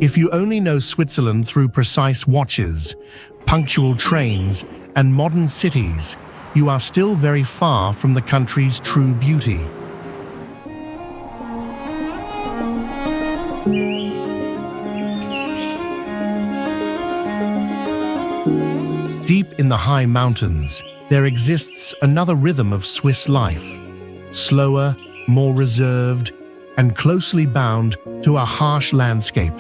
If you only know Switzerland through precise watches, punctual trains, and modern cities, you are still very far from the country's true beauty. Deep in the high mountains, there exists another rhythm of Swiss life, slower, more reserved, and closely bound to a harsh landscape.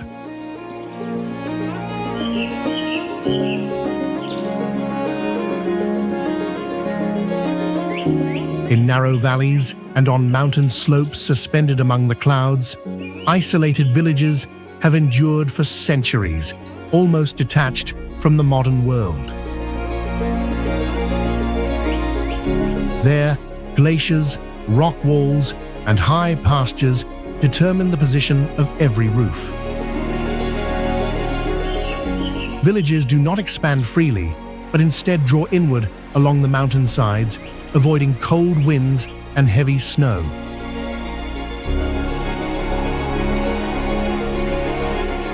In narrow valleys and on mountain slopes suspended among the clouds, isolated villages have endured for centuries, almost detached from the modern world. There, glaciers, rock walls, and high pastures determine the position of every roof. Villages do not expand freely, but instead draw inward along the mountainsides, avoiding cold winds and heavy snow.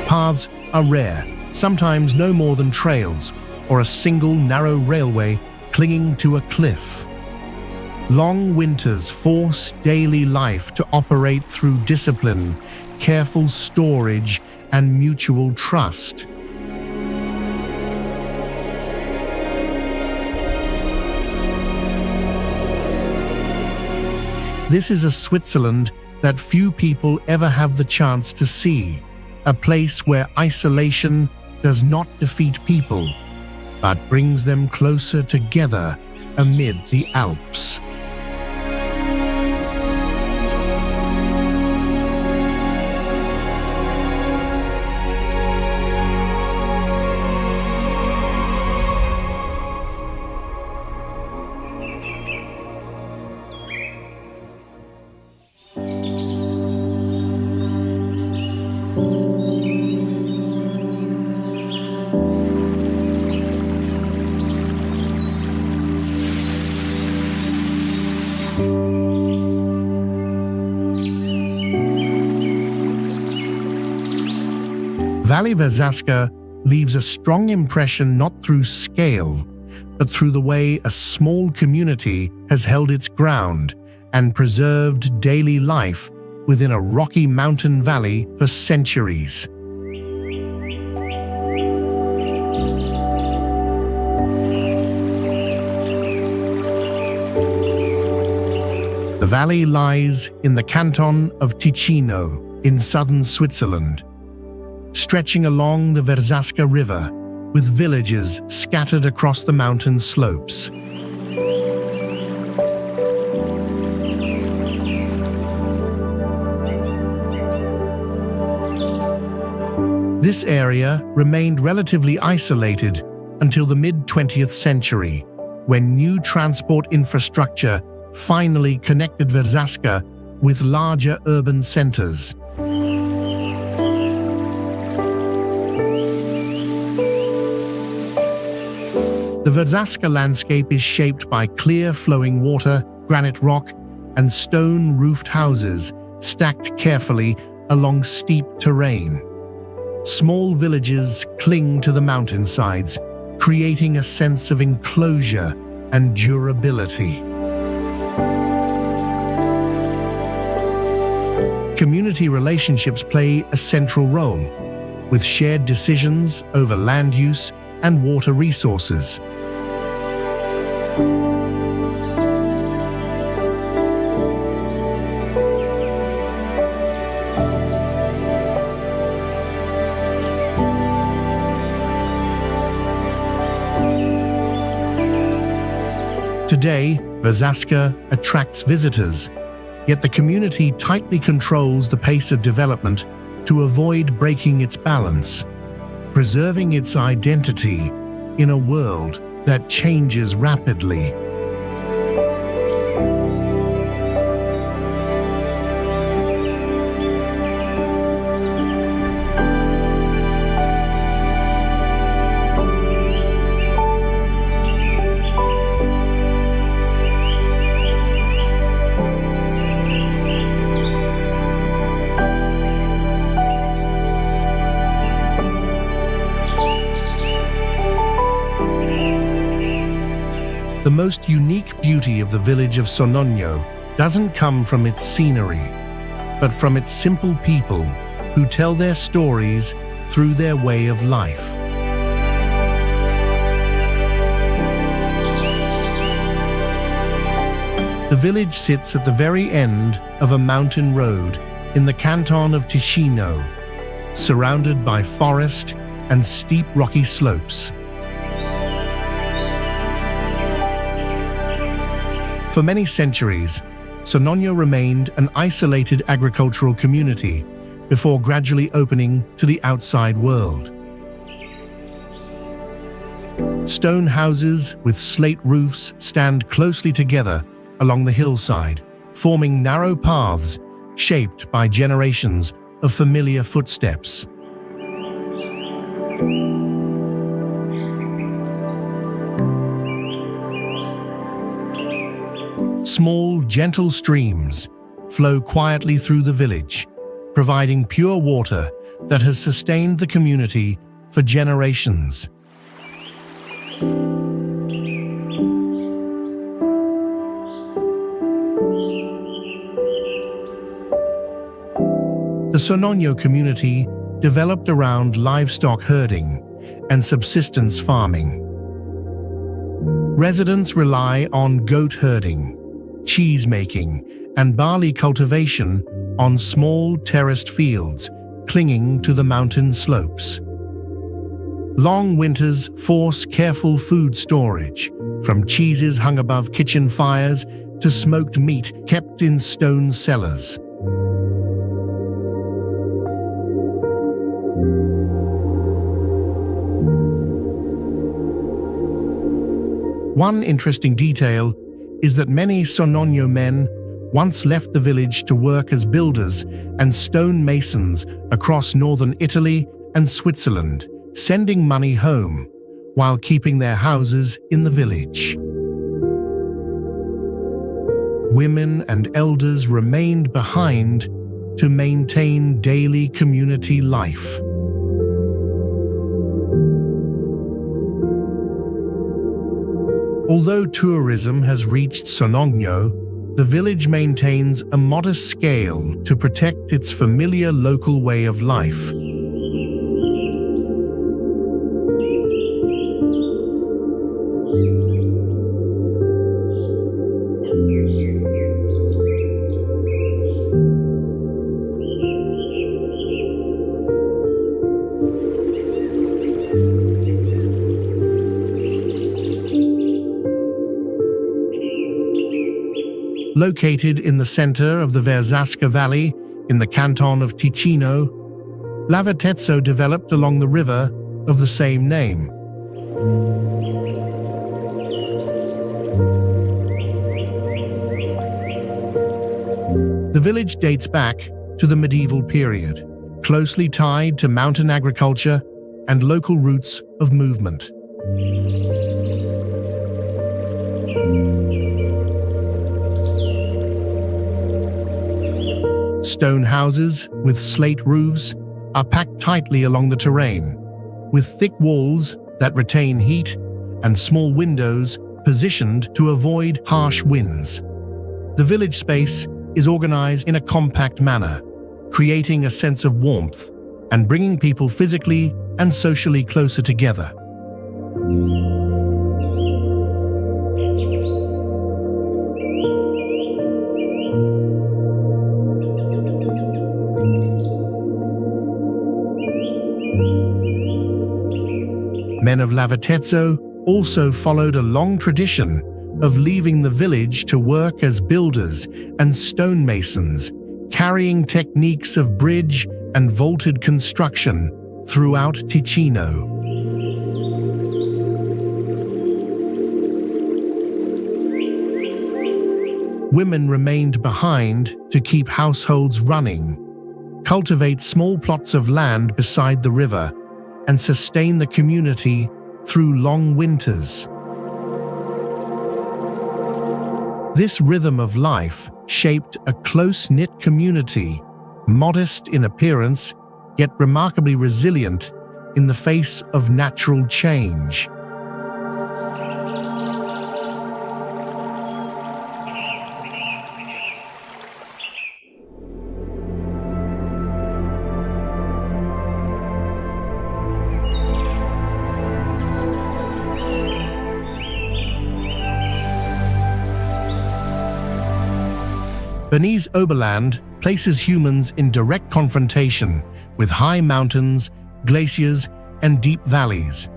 Paths are rare, sometimes no more than trails, or a single narrow railway clinging to a cliff. Long winters force daily life to operate through discipline, careful storage, and mutual trust. This is a Switzerland that few people ever have the chance to see, a place where isolation does not defeat people, but brings them closer together amid the Alps. Valley Verzaska leaves a strong impression not through scale, but through the way a small community has held its ground and preserved daily life within a rocky mountain valley for centuries. The valley lies in the canton of Ticino in southern Switzerland, stretching along the Verzaska River, with villages scattered across the mountain slopes. This area remained relatively isolated until the mid-20th century, when new transport infrastructure finally connected Verzaska with larger urban centers. The Verzaska landscape is shaped by clear flowing water, granite rock, and stone-roofed houses stacked carefully along steep terrain. Small villages cling to the mountainsides, creating a sense of enclosure and durability. Community relationships play a central role, with shared decisions over land use and water resources. Today, Verzaska attracts visitors, yet the community tightly controls the pace of development to avoid breaking its balance, preserving its identity in a world that changes rapidly. The most unique beauty of the village of Sonogno doesn't come from its scenery, but from its simple people who tell their stories through their way of life. The village sits at the very end of a mountain road in the canton of Ticino, surrounded by forest and steep rocky slopes. For many centuries, Sonogno remained an isolated agricultural community before gradually opening to the outside world. Stone houses with slate roofs stand closely together along the hillside, forming narrow paths shaped by generations of familiar footsteps. Small, gentle streams flow quietly through the village, providing pure water that has sustained the community for generations. The Sonogno community developed around livestock herding and subsistence farming. Residents rely on goat herding, cheese making, and barley cultivation on small terraced fields clinging to the mountain slopes. Long winters force careful food storage, from cheeses hung above kitchen fires to smoked meat kept in stone cellars. One interesting detail is that many Sonogno men once left the village to work as builders and stone masons across northern Italy and Switzerland, sending money home while keeping their houses in the village. Women and elders remained behind to maintain daily community life. Although tourism has reached Sonogno, the village maintains a modest scale to protect its familiar local way of life. Located in the center of the Verzasca Valley in the canton of Ticino, Lavatezzo developed along the river of the same name. The village dates back to the medieval period, closely tied to mountain agriculture and local routes of movement. Stone houses with slate roofs are packed tightly along the terrain, with thick walls that retain heat and small windows positioned to avoid harsh winds. The village space is organized in a compact manner, creating a sense of warmth and bringing people physically and socially closer together. Men of Lavatezzo also followed a long tradition of leaving the village to work as builders and stonemasons, carrying techniques of bridge and vaulted construction throughout Ticino. Women remained behind to keep households running, cultivate small plots of land beside the river, and sustain the community through long winters. This rhythm of life shaped a close-knit community, modest in appearance, yet remarkably resilient in the face of natural change. Bernese Oberland places humans in direct confrontation with high mountains, glaciers, and deep valleys.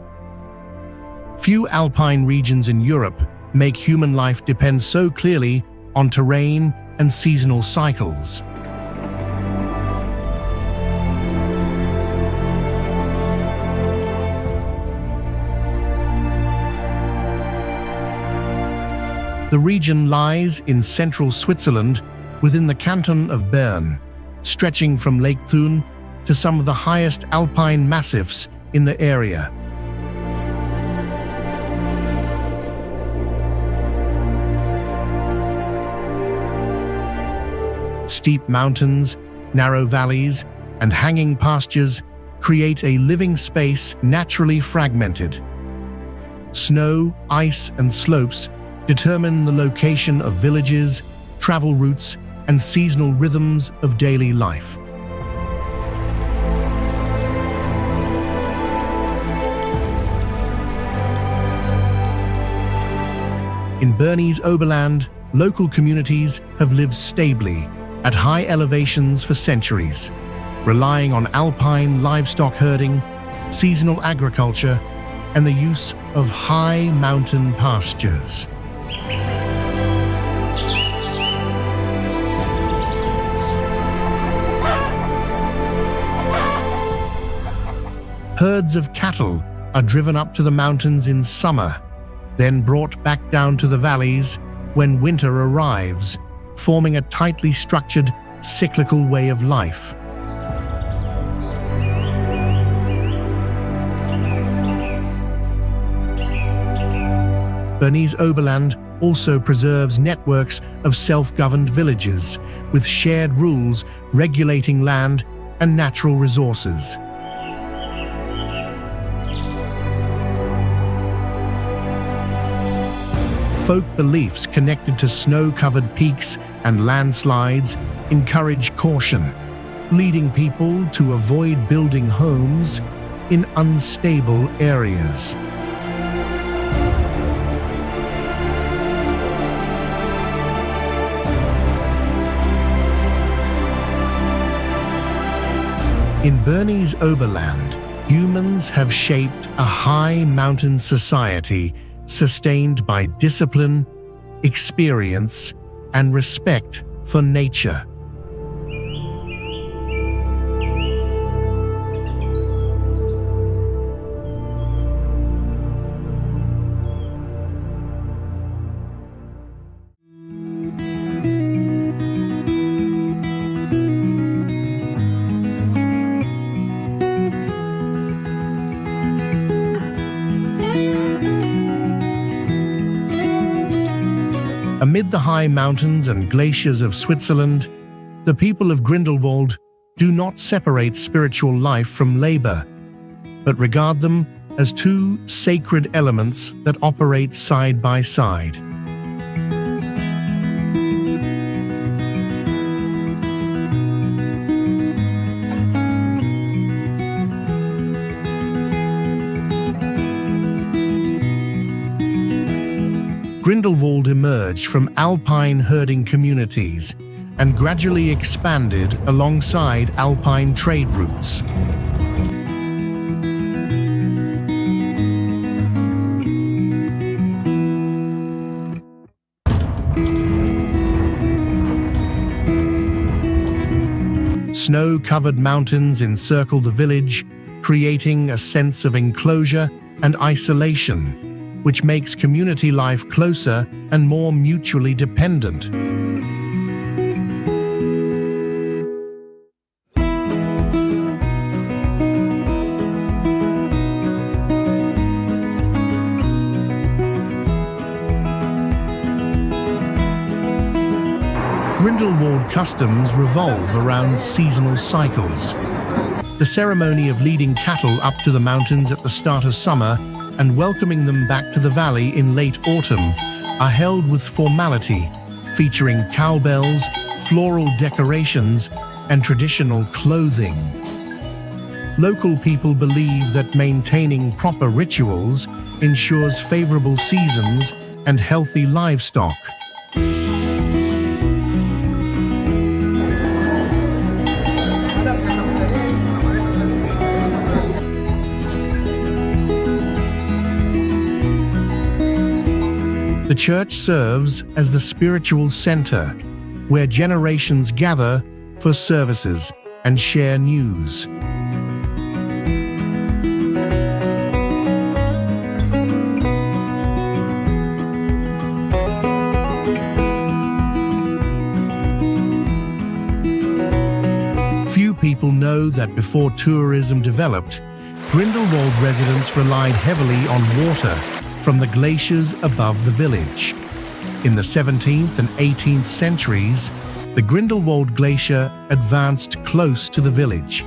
Few alpine regions in Europe make human life depend so clearly on terrain and seasonal cycles. The region lies in central Switzerland within the canton of Bern, stretching from Lake Thun to some of the highest alpine massifs in the area. Steep mountains, narrow valleys, and hanging pastures create a living space naturally fragmented. Snow, ice, and slopes determine the location of villages, travel routes, and seasonal rhythms of daily life. In Bernese Oberland, local communities have lived stably at high elevations for centuries, relying on alpine livestock herding, seasonal agriculture, and the use of high mountain pastures. Herds of cattle are driven up to the mountains in summer, then brought back down to the valleys when winter arrives, forming a tightly structured, cyclical way of life. Bernese Oberland also preserves networks of self-governed villages with shared rules regulating land and natural resources. Folk beliefs connected to snow-covered peaks and landslides encourage caution, leading people to avoid building homes in unstable areas. In Bernese Oberland, humans have shaped a high mountain society sustained by discipline, experience, and respect for nature. Amid the high mountains and glaciers of Switzerland, the people of Grindelwald do not separate spiritual life from labor, but regard them as two sacred elements that operate side by side. Grindelwald emerged from alpine herding communities and gradually expanded alongside alpine trade routes. Snow-covered mountains encircle the village, creating a sense of enclosure and isolation, which makes community life closer and more mutually dependent. Grindelwald customs revolve around seasonal cycles. The ceremony of leading cattle up to the mountains at the start of summer and welcoming them back to the valley in late autumn are held with formality, featuring cowbells, floral decorations, and traditional clothing. Local people believe that maintaining proper rituals ensures favorable seasons and healthy livestock. church serves as the spiritual center, where generations gather for services and share news. Few people know that before tourism developed, Grindelwald residents relied heavily on water from the glaciers above the village. In the 17th and 18th centuries, the Grindelwald Glacier advanced close to the village,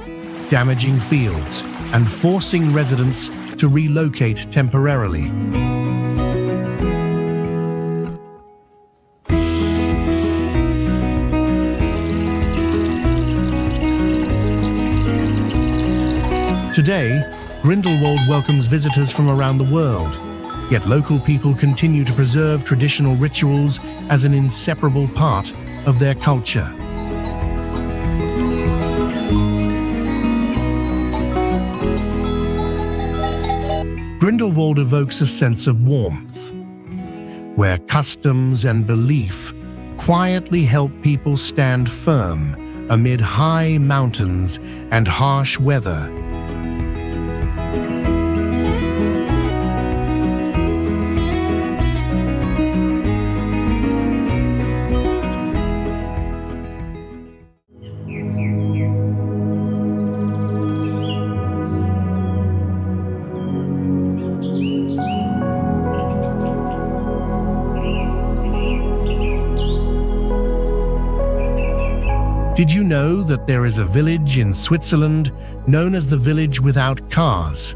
damaging fields and forcing residents to relocate temporarily. Today, Grindelwald welcomes visitors from around the world, yet local people continue to preserve traditional rituals as an inseparable part of their culture. Grindelwald evokes a sense of warmth, where customs and belief quietly help people stand firm amid high mountains and harsh weather. Did you know that there is a village in Switzerland known as the Village Without Cars?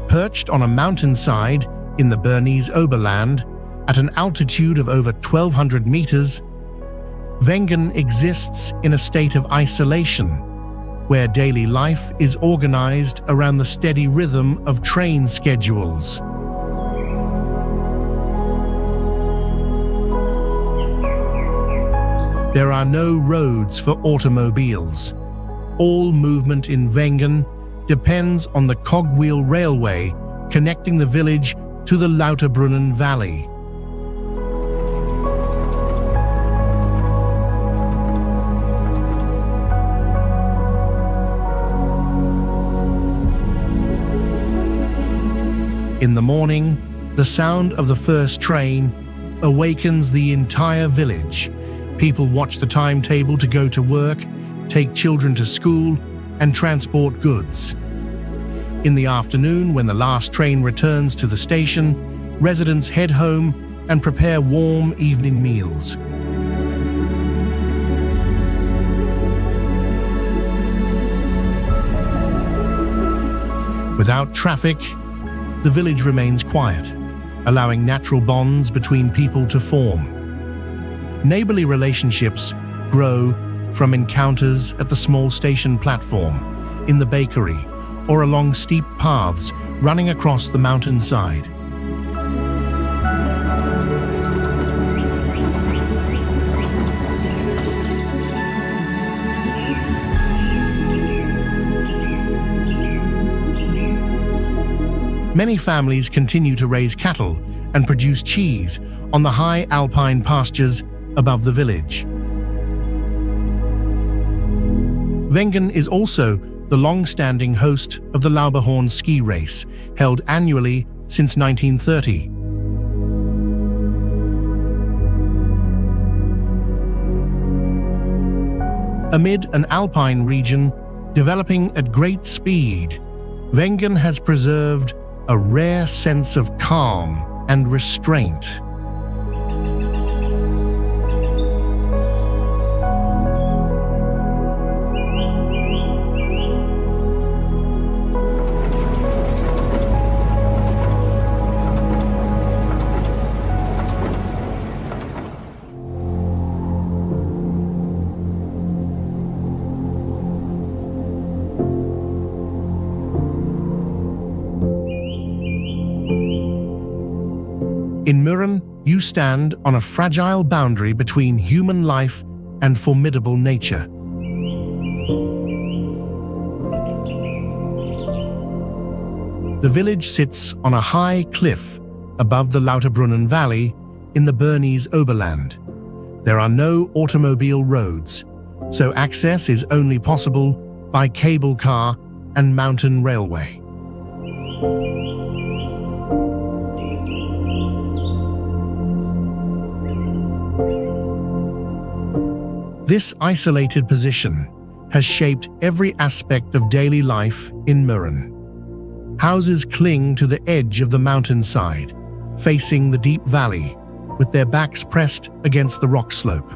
Perched on a mountainside in the Bernese Oberland at an altitude of over 1,200 meters, Wengen exists in a state of isolation, where daily life is organized around the steady rhythm of train schedules. There are no roads for automobiles. All movement in Wengen depends on the cogwheel railway connecting the village to the Lauterbrunnen Valley. In the morning, the sound of the first train awakens the entire village. People watch the timetable to go to work, take children to school, and transport goods. In the afternoon, when the last train returns to the station, residents head home and prepare warm evening meals. Without traffic, the village remains quiet, allowing natural bonds between people to form. Neighborly relationships grow from encounters at the small station platform, in the bakery, or along steep paths running across the mountainside. Many families continue to raise cattle and produce cheese on the high alpine pastures above the village. Wengen is also the long-standing host of the Lauberhorn ski race, held annually since 1930. Amid an alpine region developing at great speed, Wengen has preserved a rare sense of calm and restraint. In Mürren, you stand on a fragile boundary between human life and formidable nature. The village sits on a high cliff above the Lauterbrunnen Valley, in the Bernese Oberland. There are no automobile roads, so access is only possible by cable car and mountain railway. This isolated position has shaped every aspect of daily life in Mürren. Houses cling to the edge of the mountainside, facing the deep valley, with their backs pressed against the rock slope.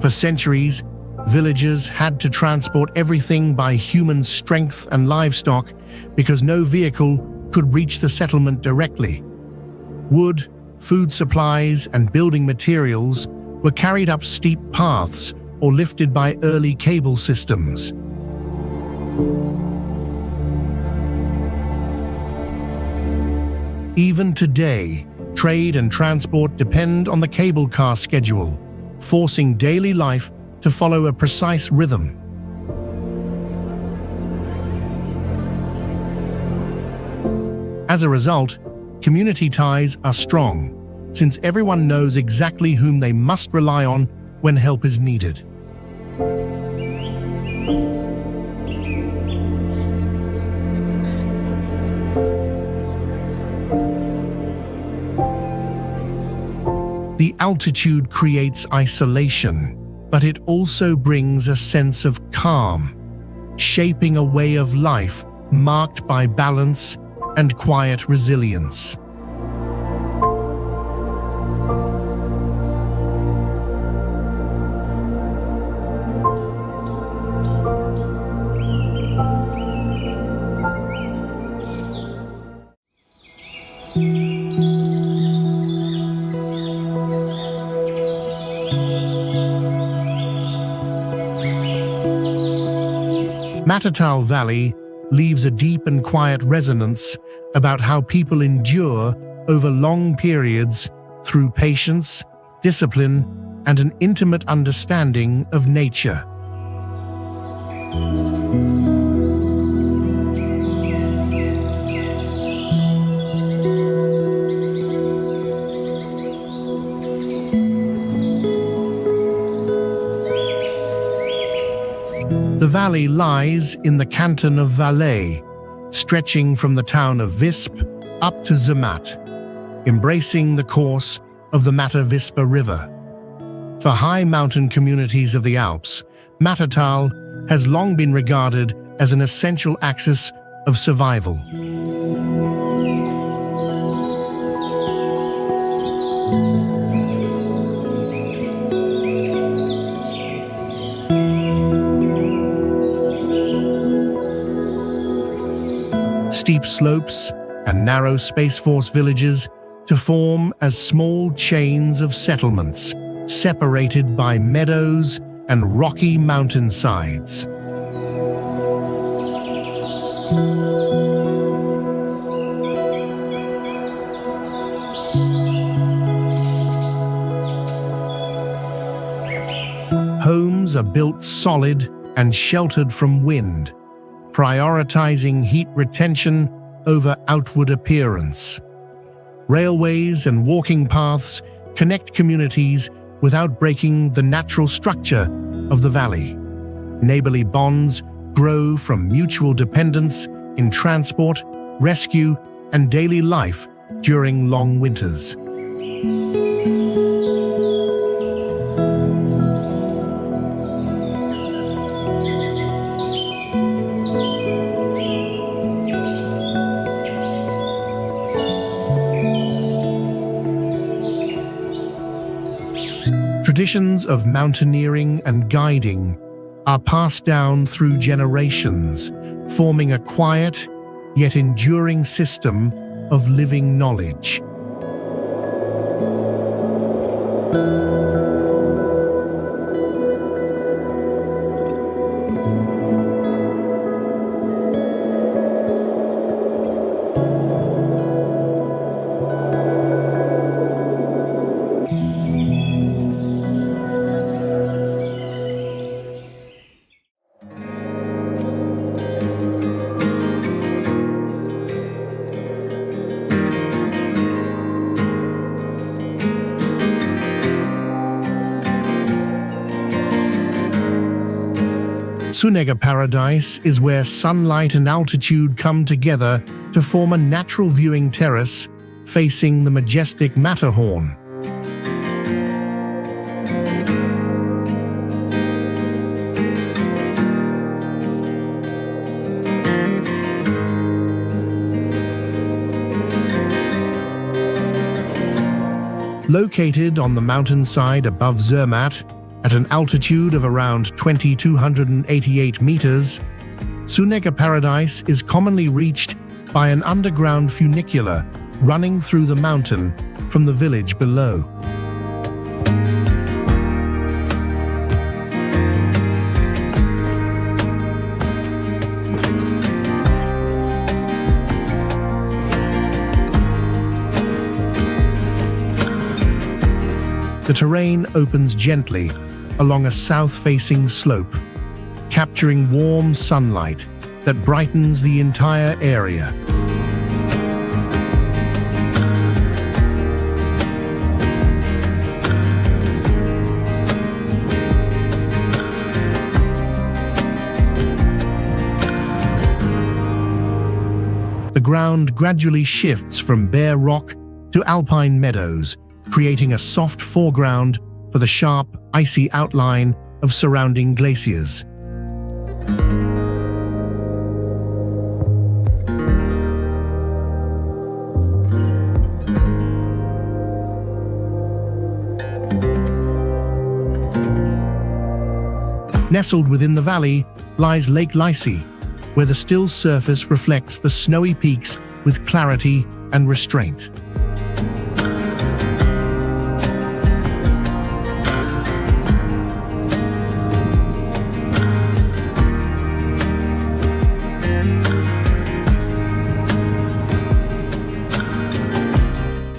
For centuries, villagers had to transport everything by human strength and livestock because no vehicle could reach the settlement directly. Wood, food supplies, and building materials were carried up steep paths or lifted by early cable systems. Even today, trade and transport depend on the cable car schedule, forcing daily life to follow a precise rhythm. As a result, community ties are strong, since everyone knows exactly whom they must rely on when help is needed. The altitude creates isolation, but it also brings a sense of calm, shaping a way of life marked by balance and quiet resilience. Mattertal Valley leaves a deep and quiet resonance about how people endure over long periods through patience, discipline, and an intimate understanding of nature. The valley lies in the canton of Valais, stretching from the town of Visp up to Zermatt, embracing the course of the Matter-Vispa River. For high mountain communities of the Alps, Mattertal has long been regarded as an essential axis of survival. Steep slopes and narrow Space Force villages to form as small chains of settlements, separated by meadows and rocky mountainsides. Homes are built solid and sheltered from wind, prioritizing heat retention over outward appearance. Railways and walking paths connect communities without breaking the natural structure of the valley. Neighborly bonds grow from mutual dependence in transport, rescue, and daily life during long winters. Traditions of mountaineering and guiding are passed down through generations, forming a quiet yet enduring system of living knowledge. Sunega Paradise is where sunlight and altitude come together to form a natural viewing terrace facing the majestic Matterhorn. Located on the mountainside above Zermatt, at an altitude of around 2,288 meters, Sunega Paradise is commonly reached by an underground funicular running through the mountain from the village below. The terrain opens gently along a south-facing slope, capturing warm sunlight that brightens the entire area. The ground gradually shifts from bare rock to alpine meadows, creating a soft foreground for the sharp, icy outline of surrounding glaciers. Nestled within the valley lies Lake Lycy, where the still surface reflects the snowy peaks with clarity and restraint.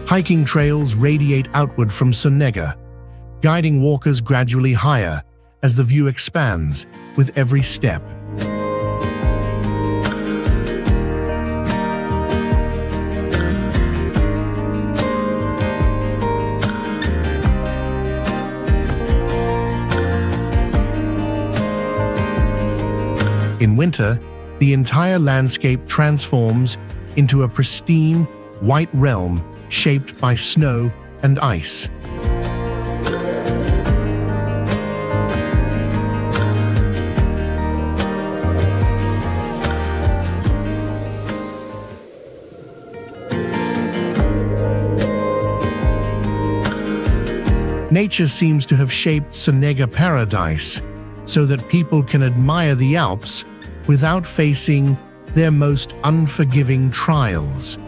Hiking trails radiate outward from Sunega, guiding walkers gradually higher as the view expands with every step. In winter, the entire landscape transforms into a pristine, white realm shaped by snow and ice. Nature seems to have shaped Sunega Paradise so that people can admire the Alps without facing their most unforgiving trials.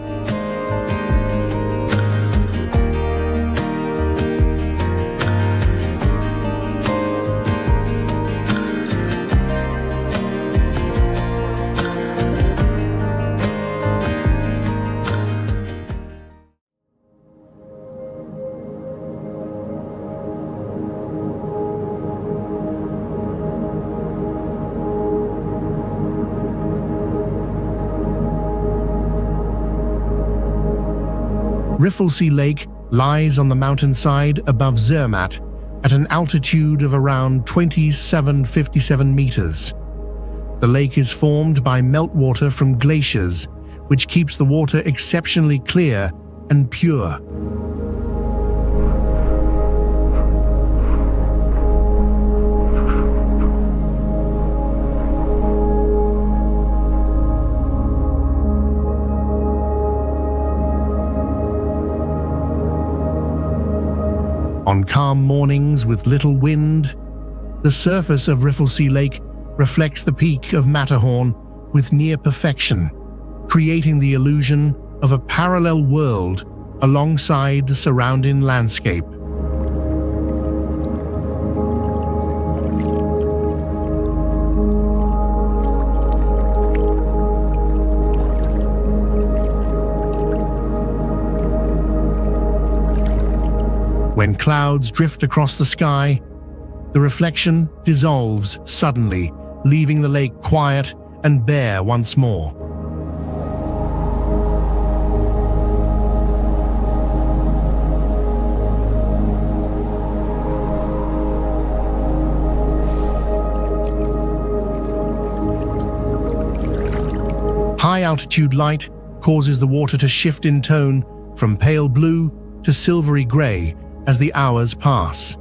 Riffelsee Lake lies on the mountainside above Zermatt at an altitude of around 2,757 meters. The lake is formed by meltwater from glaciers, which keeps the water exceptionally clear and pure. On calm mornings with little wind, the surface of Riffelsee Lake reflects the peak of Matterhorn with near perfection, creating the illusion of a parallel world alongside the surrounding landscape. When clouds drift across the sky, the reflection dissolves suddenly, leaving the lake quiet and bare once more. High-altitude light causes the water to shift in tone from pale blue to silvery gray as the hours pass.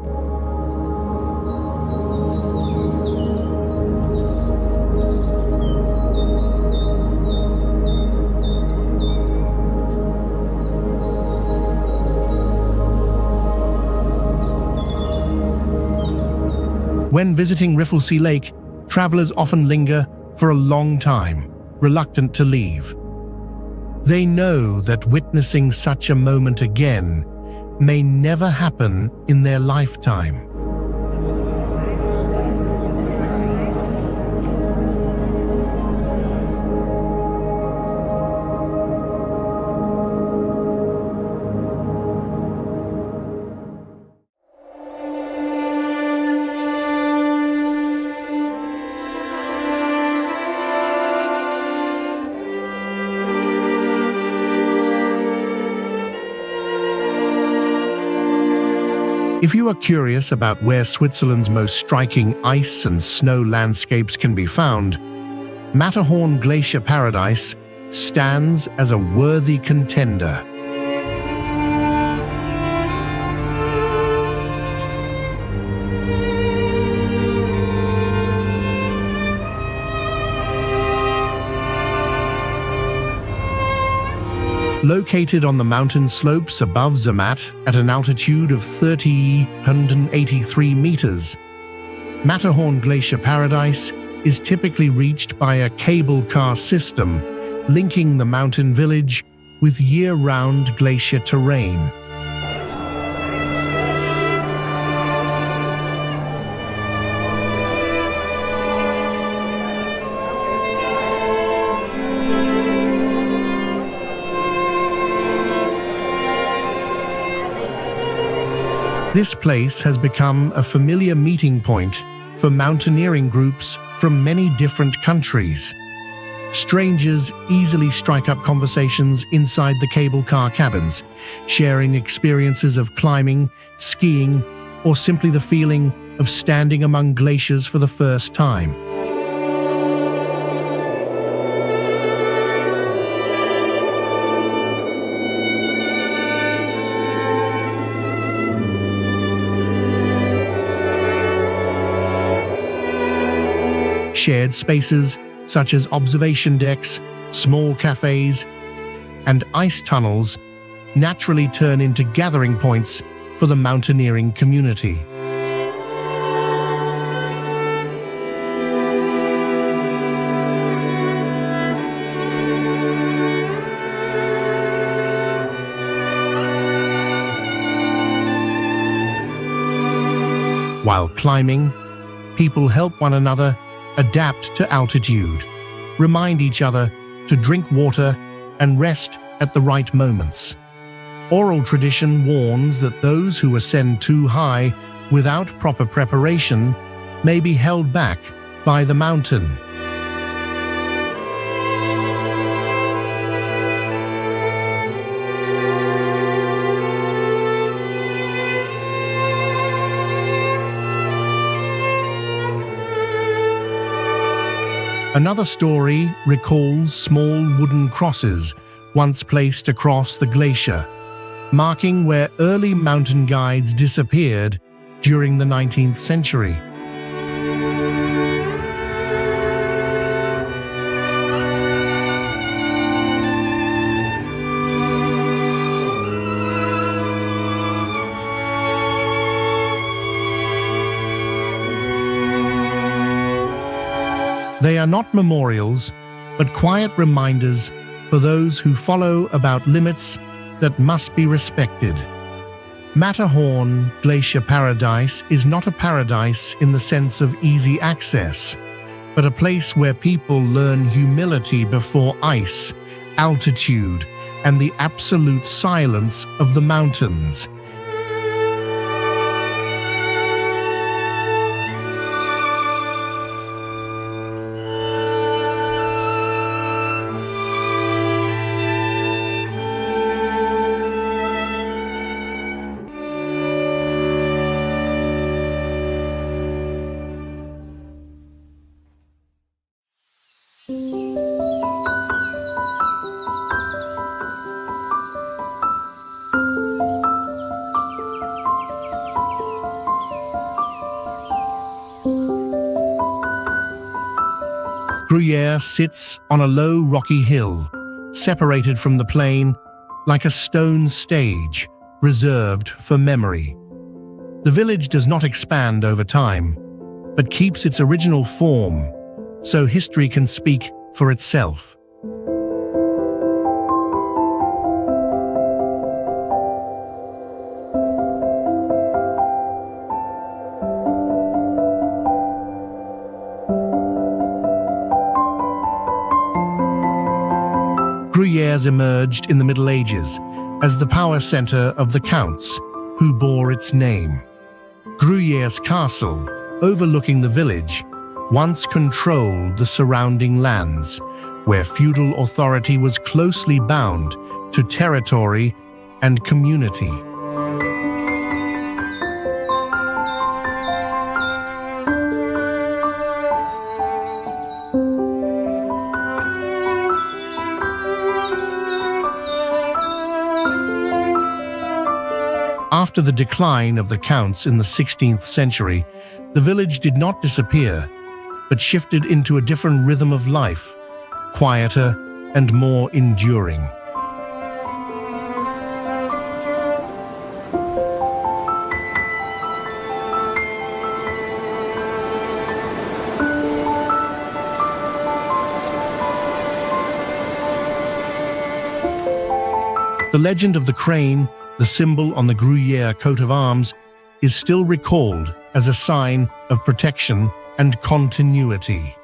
When visiting Rifflesea Lake, travelers often linger for a long time, reluctant to leave. They know that witnessing such a moment again may never happen in their lifetime. If you are curious about where Switzerland's most striking ice and snow landscapes can be found, Matterhorn Glacier Paradise stands as a worthy contender. Located on the mountain slopes above Zermatt at an altitude of 3,083 meters, Matterhorn Glacier Paradise is typically reached by a cable car system linking the mountain village with year-round glacier terrain. This place has become a familiar meeting point for mountaineering groups from many different countries. Strangers easily strike up conversations inside the cable car cabins, sharing experiences of climbing, skiing, or simply the feeling of standing among glaciers for the first time. Shared spaces such as observation decks, small cafes, and ice tunnels naturally turn into gathering points for the mountaineering community. While climbing, people help one another adapt to altitude, remind each other to drink water and rest at the right moments. Oral tradition warns that those who ascend too high without proper preparation may be held back by the mountain. Another story recalls small wooden crosses once placed across the glacier, marking where early mountain guides disappeared during the 19th century. They are not memorials, but quiet reminders for those who follow about limits that must be respected. Matterhorn Glacier Paradise is not a paradise in the sense of easy access, but a place where people learn humility before ice, altitude, and the absolute silence of the mountains. Gruyere sits on a low rocky hill, separated from the plain like a stone stage reserved for memory. The village does not expand over time, but keeps its original form, so history can speak for itself. Gruyères emerged in the Middle Ages as the power center of the counts who bore its name. Gruyères Castle, overlooking the village, once controlled the surrounding lands, where feudal authority was closely bound to territory and community. After the decline of the counts in the 16th century, the village did not disappear, but shifted into a different rhythm of life, quieter and more enduring. The legend of the crane, the symbol on the Gruyère coat of arms, is still recalled as a sign of protection and continuity.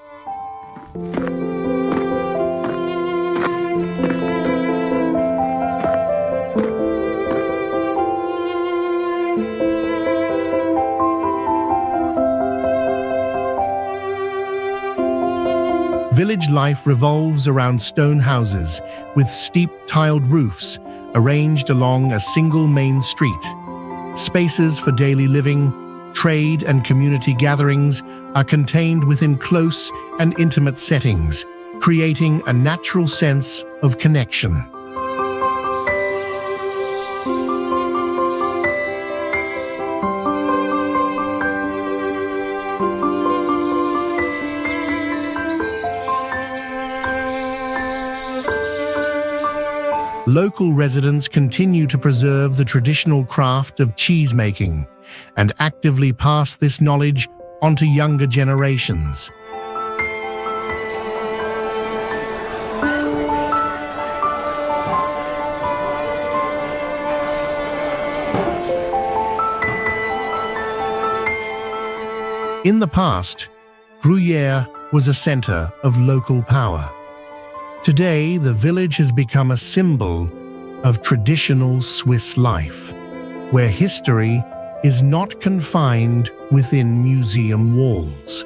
Village life revolves around stone houses with steep tiled roofs arranged along a single main street. Spaces for daily living, trade, and community gatherings are contained within close and intimate settings, creating a natural sense of connection. Local residents continue to preserve the traditional craft of cheese-making and actively pass this knowledge onto younger generations. In the past, Gruyère was a center of local power. Today, the village has become a symbol of traditional Swiss life, where history is not confined within museum walls.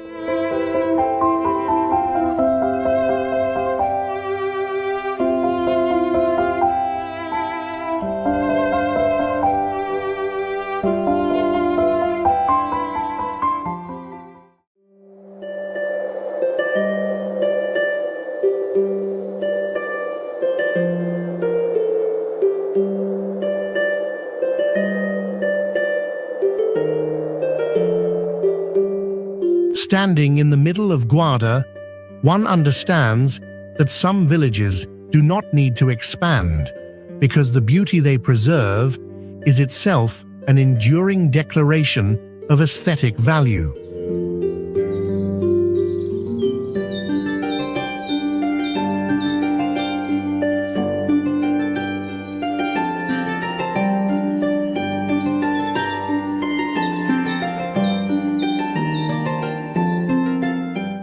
Standing in the middle of Guarda, one understands that some villages do not need to expand because the beauty they preserve is itself an enduring declaration of aesthetic value.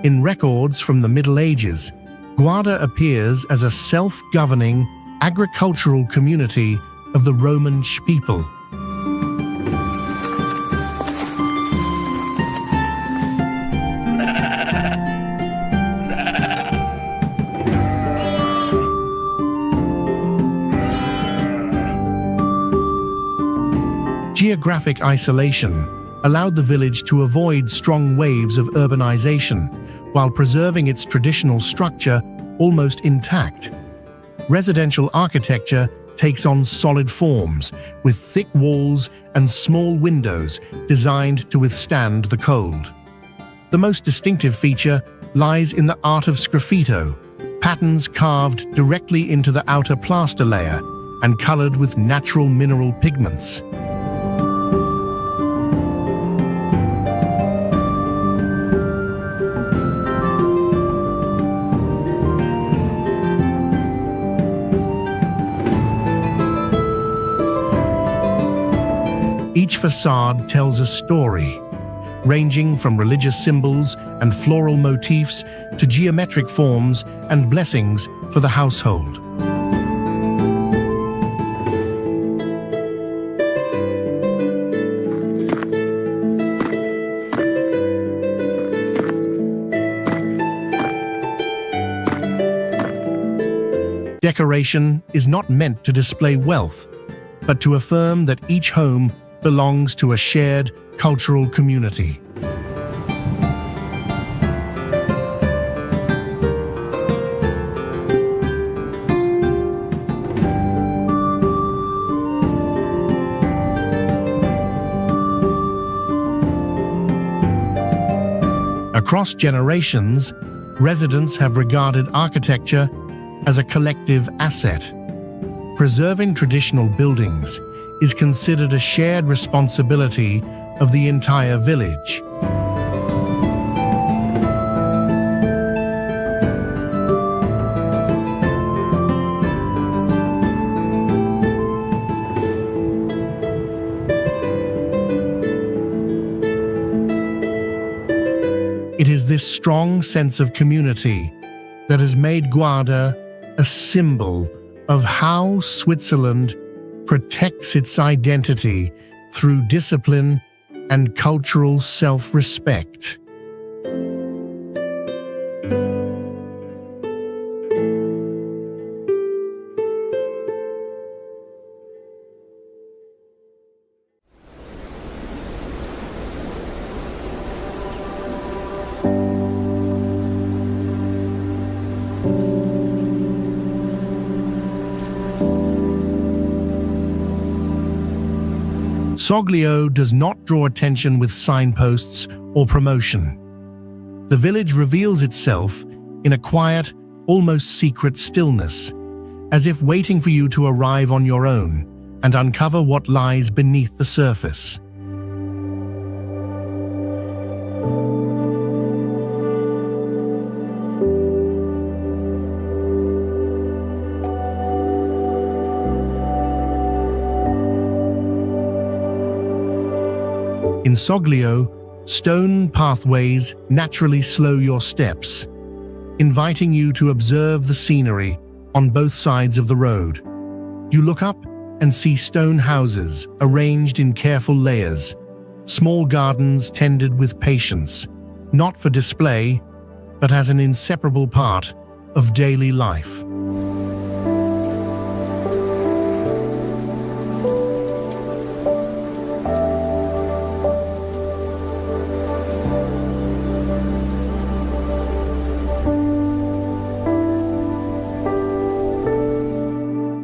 In records from the Middle Ages, Guarda appears as a self-governing agricultural community of the Roman people. Geographic isolation allowed the village to avoid strong waves of urbanization, while preserving its traditional structure almost intact. Residential architecture takes on solid forms, with thick walls and small windows designed to withstand the cold. The most distinctive feature lies in the art of sgraffito, patterns carved directly into the outer plaster layer and colored with natural mineral pigments. Each facade tells a story, ranging from religious symbols and floral motifs to geometric forms and blessings for the household. Decoration is not meant to display wealth, but to affirm that each home belongs to a shared cultural community. Across generations, residents have regarded architecture as a collective asset. Preserving traditional buildings is considered a shared responsibility of the entire village. It is this strong sense of community that has made Guarda a symbol of how Switzerland protects its identity through discipline and cultural self-respect. Soglio does not draw attention with signposts or promotion. The village reveals itself in a quiet, almost secret stillness, as if waiting for you to arrive on your own and uncover what lies beneath the surface. In Soglio, stone pathways naturally slow your steps, inviting you to observe the scenery on both sides of the road. You look up and see stone houses arranged in careful layers, small gardens tended with patience, not for display, but as an inseparable part of daily life.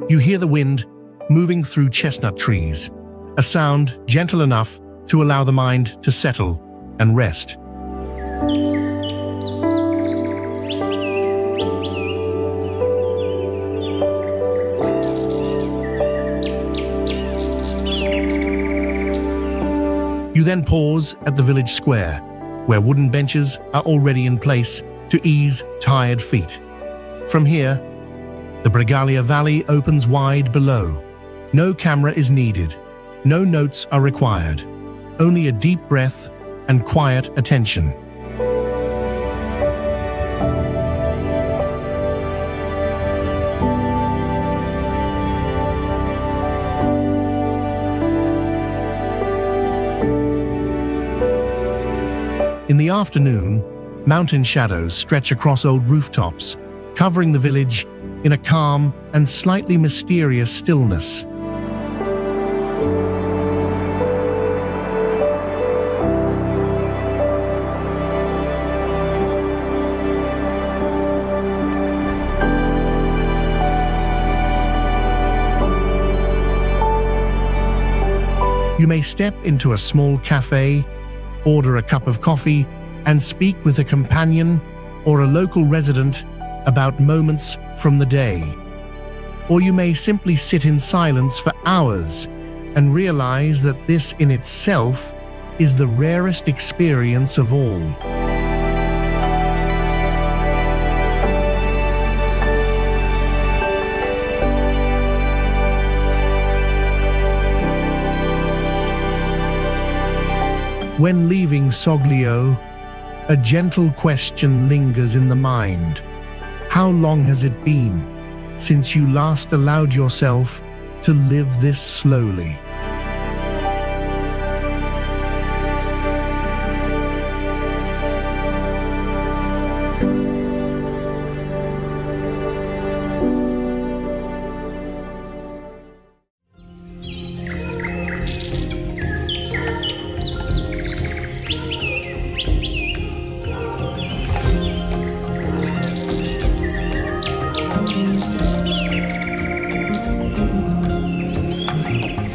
You hear the wind moving through chestnut trees, a sound gentle enough to allow the mind to settle and rest. You then pause at the village square, where wooden benches are already in place to ease tired feet. From here, the Bregaglia Valley opens wide below. No camera is needed. No notes are required. Only a deep breath and quiet attention. In the afternoon, mountain shadows stretch across old rooftops, covering the village in a calm and slightly mysterious stillness. You may step into a small cafe, order a cup of coffee, and speak with a companion or a local resident about moments from the day. Or you may simply sit in silence for hours and realize that this in itself is the rarest experience of all. When leaving Soglio, a gentle question lingers in the mind. How long has it been since you last allowed yourself to live this slowly?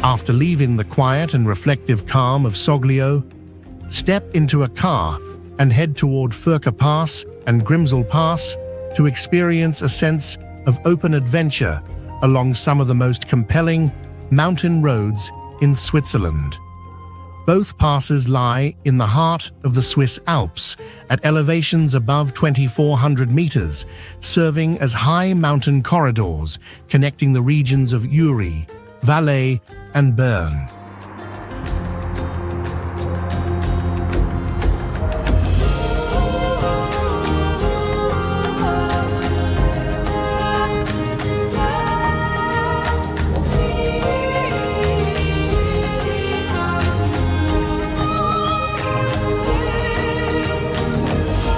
After leaving the quiet and reflective calm of Soglio, step into a car and head toward Furka Pass and Grimsel Pass to experience a sense of open adventure along some of the most compelling mountain roads in Switzerland. Both passes lie in the heart of the Swiss Alps at elevations above 2,400 meters, serving as high mountain corridors connecting the regions of Uri, Valais, and Bern.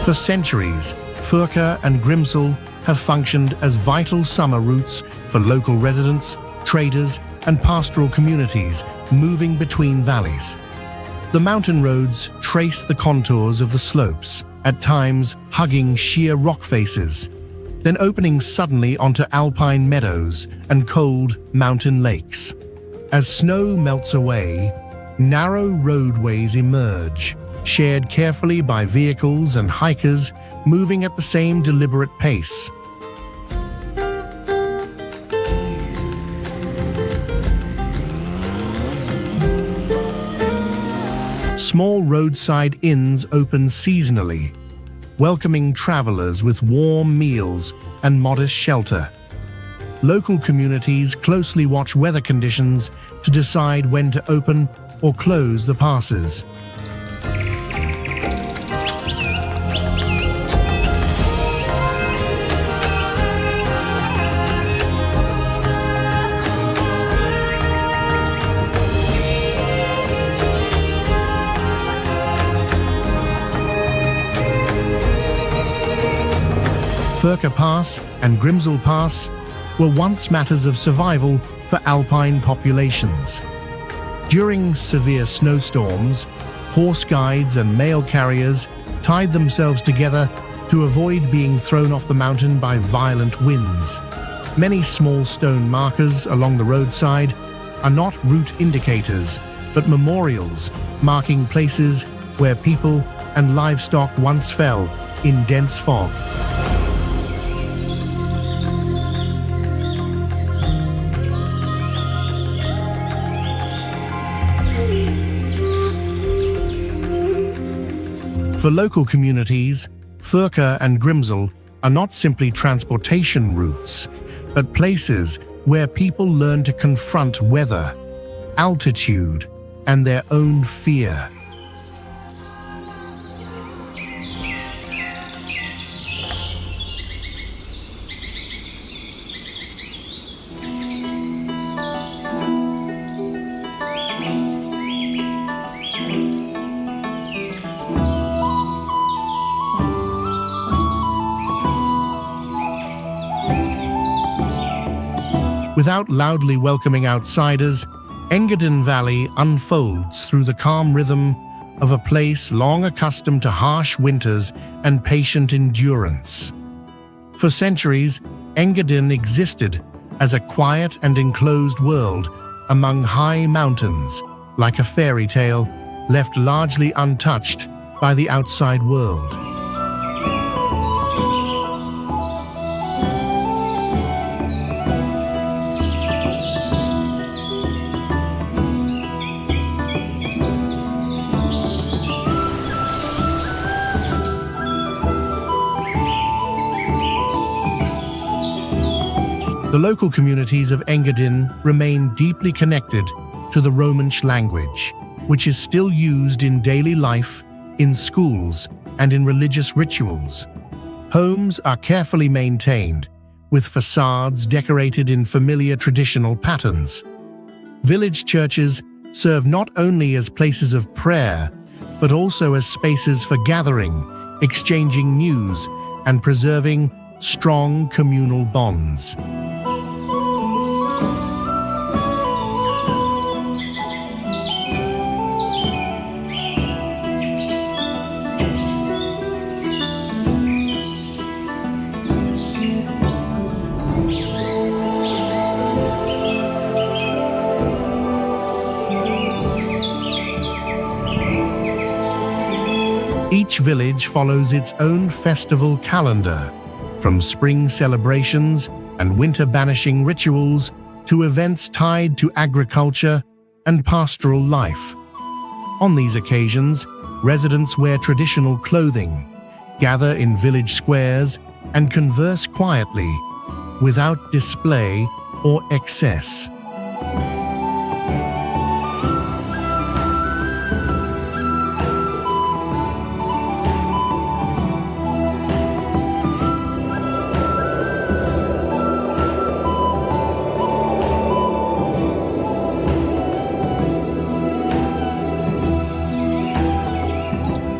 For centuries, Furka and Grimsel have functioned as vital summer routes for local residents, traders, and pastoral communities moving between valleys. The mountain roads trace the contours of the slopes, at times hugging sheer rock faces, then opening suddenly onto alpine meadows and cold mountain lakes. As snow melts away, narrow roadways emerge, shared carefully by vehicles and hikers moving at the same deliberate pace. Small roadside inns open seasonally, welcoming travelers with warm meals and modest shelter. Local communities closely watch weather conditions to decide when to open or close the passes. Furka Pass and Grimsel Pass were once matters of survival for alpine populations. During severe snowstorms, horse guides and mail carriers tied themselves together to avoid being thrown off the mountain by violent winds. Many small stone markers along the roadside are not route indicators, but memorials marking places where people and livestock once fell in dense fog. For local communities, Furka and Grimsel are not simply transportation routes, but places where people learn to confront weather, altitude, and their own fear. Without loudly welcoming outsiders, Engadin Valley unfolds through the calm rhythm of a place long accustomed to harsh winters and patient endurance. For centuries, Engadin existed as a quiet and enclosed world among high mountains, like a fairy tale left largely untouched by the outside world. The local communities of Engadin remain deeply connected to the Romansh language, which is still used in daily life, in schools, and in religious rituals. Homes are carefully maintained, with facades decorated in familiar traditional patterns. Village churches serve not only as places of prayer, but also as spaces for gathering, exchanging news, and preserving strong communal bonds. Each village follows its own festival calendar, from spring celebrations and winter banishing rituals to events tied to agriculture and pastoral life. On these occasions, residents wear traditional clothing, gather in village squares, and converse quietly, without display or excess.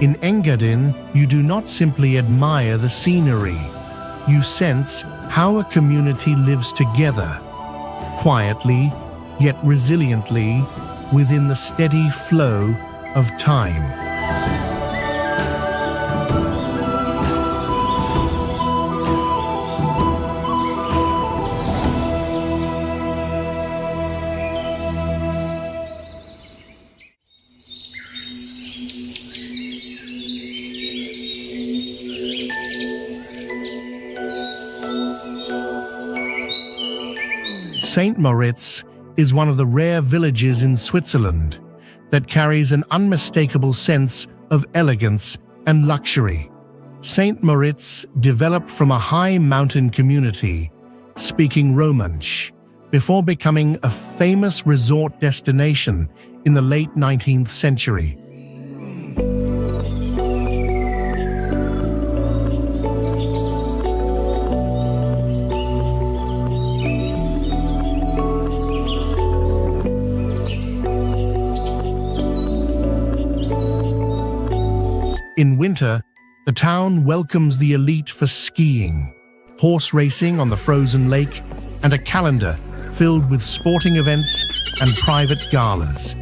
In Engadin, you do not simply admire the scenery. You sense how a community lives together, quietly yet resiliently, within the steady flow of time. St. Moritz is one of the rare villages in Switzerland that carries an unmistakable sense of elegance and luxury. St. Moritz developed from a high mountain community speaking Romansh before becoming a famous resort destination in the late 19th century. In winter, the town welcomes the elite for skiing, horse racing on the frozen lake, and a calendar filled with sporting events and private galas.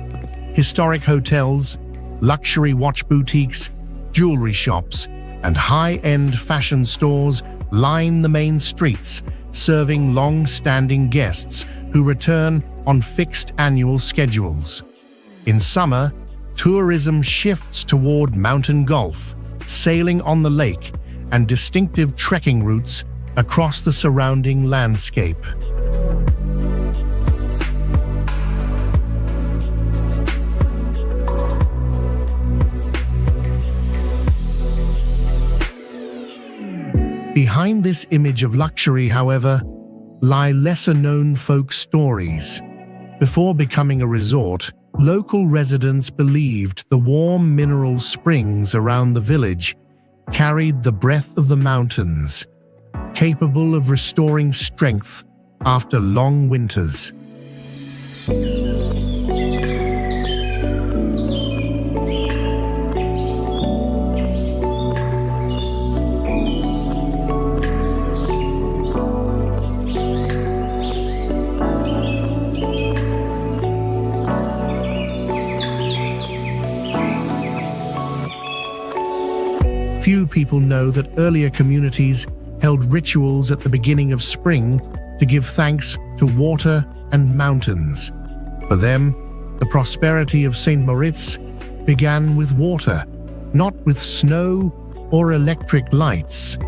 Historic hotels, luxury watch boutiques, jewelry shops, and high-end fashion stores line the main streets, serving long-standing guests who return on fixed annual schedules. In summer, tourism shifts toward mountain golf, sailing on the lake, and distinctive trekking routes across the surrounding landscape. Behind this image of luxury, however, lie lesser-known folk stories. Before becoming a resort, local residents believed the warm mineral springs around the village carried the breath of the mountains, capable of restoring strength after long winters. Few people know that earlier communities held rituals at the beginning of spring to give thanks to water and mountains. For them, the prosperity of St. Moritz began with water, not with snow or electric lights.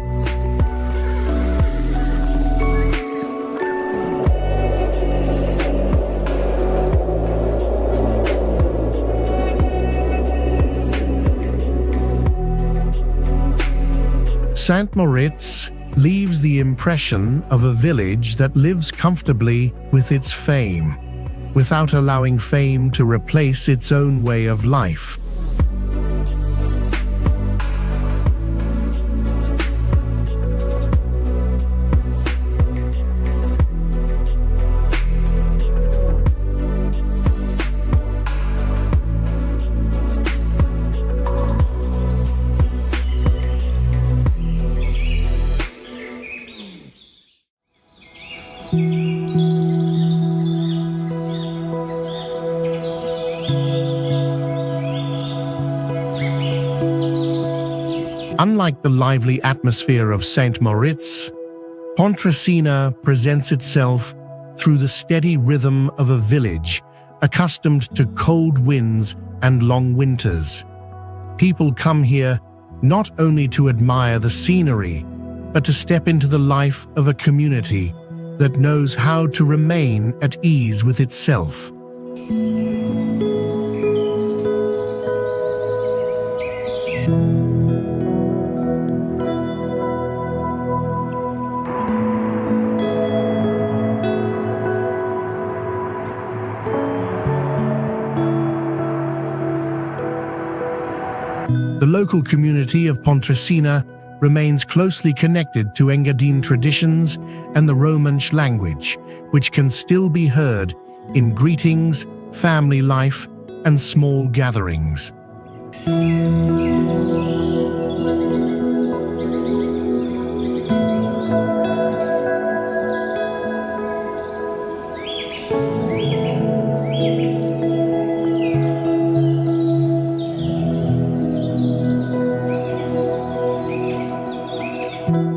St. Moritz leaves the impression of a village that lives comfortably with its fame, without allowing fame to replace its own way of life. Unlike the lively atmosphere of St. Moritz, Pontresina presents itself through the steady rhythm of a village accustomed to cold winds and long winters. People come here not only to admire the scenery, but to step into the life of a community that knows how to remain at ease with itself. The local community of Pontresina remains closely connected to Engadine traditions and the Romansh language, which can still be heard in greetings, family life, and small gatherings.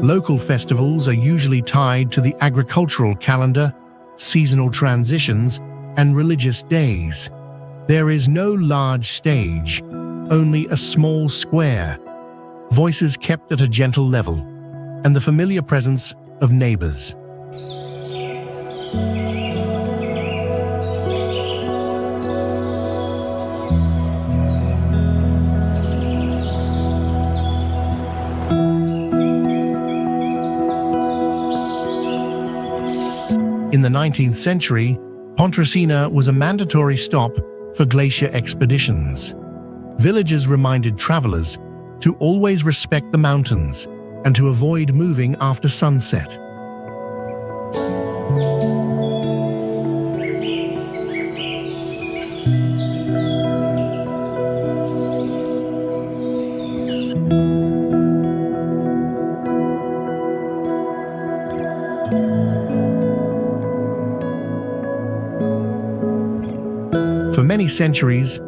Local festivals are usually tied to the agricultural calendar, seasonal transitions, and religious days. There is no large stage, only a small square, voices kept at a gentle level, and the familiar presence of neighbors. In the 19th century, Pontresina was a mandatory stop for glacier expeditions. Villagers reminded travelers to always respect the mountains and to avoid moving after sunset. For many centuries,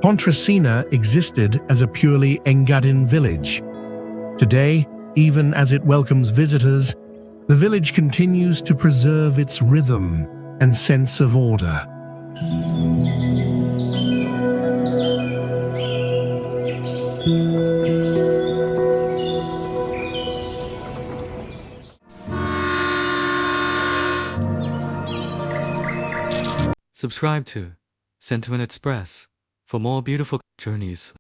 Pontresina existed as a purely Engadine village. Today, even as it welcomes visitors, the village continues to preserve its rhythm and sense of order. Subscribe to Sentiment Express for more beautiful journeys.